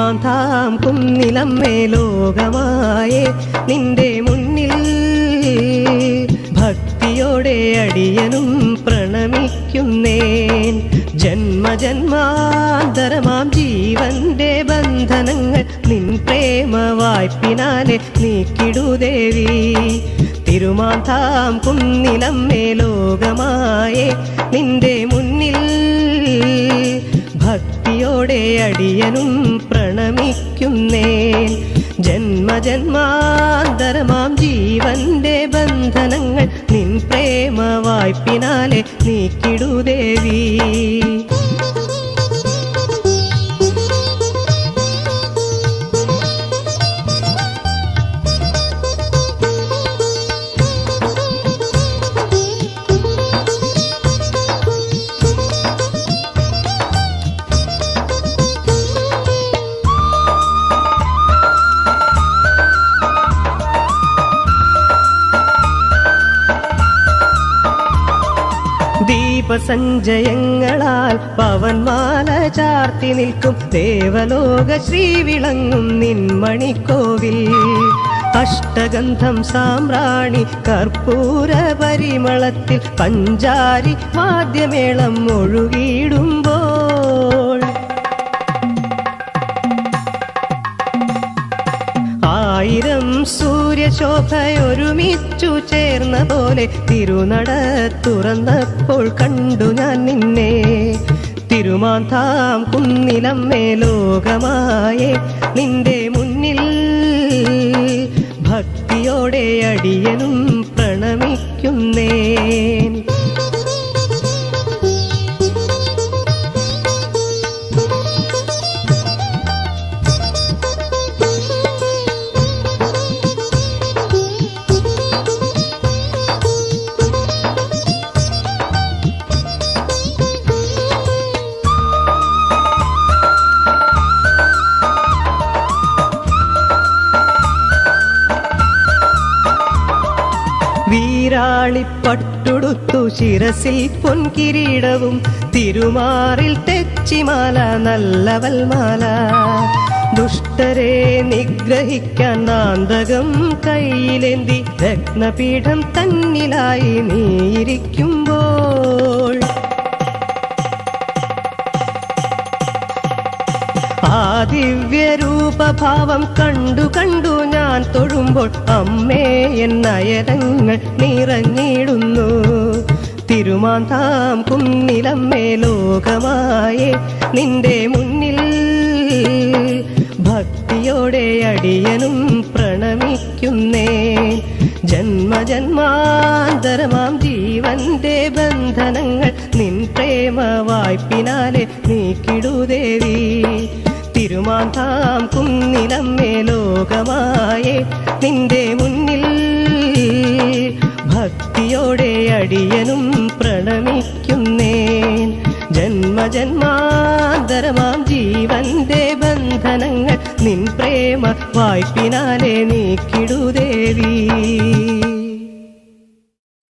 തിരുമാന്താം കുന്നിലമ്മേ ലോകമായേ നിന്റെ മുന്നിൽ ഭക്തിയോടെ അടിയനും പ്രണമിക്കുന്നേൻ. ജന്മജന്മാന്തരമാം ജീവന്റെ ബന്ധനങ്ങൾ നിൻ പ്രേമ വായ്പിനാലെ നീക്കിടു ദേവി. തിരുമാന്താം കുന്നിലമ്മേ ലോകമായേ നിന്റെ മുന്നിൽ ഭക്തിയോടെ അടിയനും പ്രണമിക്കുന്നേൻ. ജന്മജന്മാന്തരമാം ജീവന്റെ ബന്ധനങ്ങൾ നിൻ പ്രേമ വായ്പിനാലെ നീക്കിടു ദേവി. ദീപസഞ്ചയങ്ങളാൽ പവൻമാല ചാർത്തി നിൽക്കും ദേവലോക ശ്രീവിളങ്ങും നിൻമണിക്കോവിൽ. അഷ്ടഗന്ധം സാമ്രാണി കർപ്പൂര പരിമളത്തിൽ പഞ്ചാരി വാദ്യമേളം ഒഴുകിയിടുമ്പോൾ ആയിരം സൂര്യശോഭയൊരുമിച്ചു ചേർന്ന പോലെ തിരുനട തുറന്നപ്പോൾ കണ്ടു ഞാൻ നിന്നെ. തിരുമാന്താം കുന്നിലമ്മേ ലോകമായേ നിന്റെ മുന്നിൽ ഭക്തിയോടെ അടിയനും പ്രണമിക്കുന്നേൻ. വീരാളിപ്പട്ടുടുത്തു ശിരസിൽ പൊൻകിരീടവും തിരുമാറിൽ തെച്ചിമാല നല്ലവൽമാല. ദുഷ്ടരെ നിഗ്രഹിക്കാൻ നാന്തകം കയ്യിലേന്തി രത്നപീഠം തന്നിലായി നീയിരിക്കുമ്പോൾ ആ ദിവ്യരൂപഭാവം കണ്ടു കണ്ടു ഞാൻ തൊഴുമ്പോൾ അമ്മേ എൻ നയനങ്ങൾ നിറഞ്ഞിടുന്നു. തിരുമാന്താം കുന്നിലമ്മേ ലോകമായേ നിന്റെ മുന്നിൽ ഭക്തിയോടെ അടിയനും പ്രണമിക്കുന്നേൻ. ജന്മജന്മാന്തരമാം ജീവന്റെ ബന്ധനങ്ങൾ നിൻ പ്രേമ വായ്പിനാലെ നീക്കിടു ദേവി. തിരുമാന്താം കുന്നിലമ്മേ ലോകമായേ നിന്റെ മുന്നിൽ ഭക്തിയോടെ അടിയനും പ്രണമിക്കുന്നേൻ. ജന്മജന്മാന്തരമാം ജീവന്റെ ബന്ധനങ്ങൾ നിൻ പ്രേമ വായ്പിനാലെ നീക്കിടു ദേവി.